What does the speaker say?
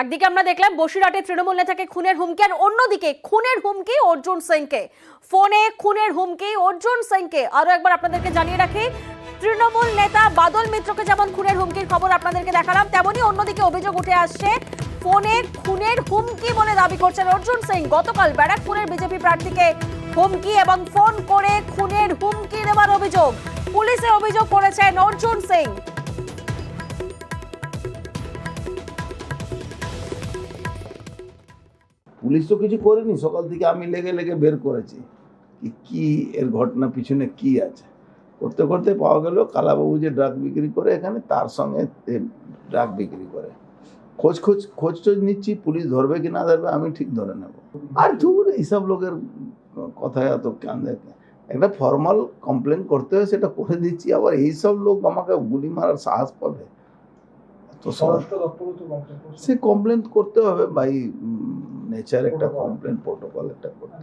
একদিকে আমরা দেখলাম বসিরহাটে তৃণমূল নেতাকে খুনের হুমকি, আর অন্যদিকে খুনের হুমকি অর্জুন সিংকে। ফোনে খুনের হুমকি অর্জুন সিংকে। আরো একবার আপনাদেরকে জানিয়ে রাখি, তৃণমূল নেতা বাদল মিত্রকে যেমন খুনের হুমকির খবর আপনাদেরকে দেখালাম, তেমনি অন্যদিকে অভিযোগ উঠে আসছে ফোনে খুনের হুমকি বলে দাবি করছেন অর্জুন সিং। গতকাল ব্যারাকপুরের বিজেপি প্রার্থীকে হুমকি এবং ফোন করে খুনের হুমকি দেওয়ার অভিযোগ পুলিশে অভিযোগ করেছেন অর্জুন সিং। পুলিশ তো কিছু করেনি, সকাল থেকে আমি লেগে লেগে বের করেছি কি এর ঘটনা পিছনে কি আছে। করতে করতে পাওয়া গেল কালাবাবু যে ড্রাগ বিক্রি করে এখানে, তার সঙ্গে ড্রাগ বিক্রি করে। খোঁজ টোজ নিচ্ছি, পুলিশ ধরবে কি না ধরবে আমি ঠিক ধরে নেব। আর ধুর এইসব লোকের কথায় এত কান দেখে, একটা ফর্মাল কমপ্লেন করতে হয় সেটা করে দিচ্ছি, আবার এইসব লোক আমাকে গুলি মারার সাহস পাবে? তো সে কমপ্লেন করতে হবে বাই নেচার, একটা কমপ্লেন প্রোটোকল একটা করতে।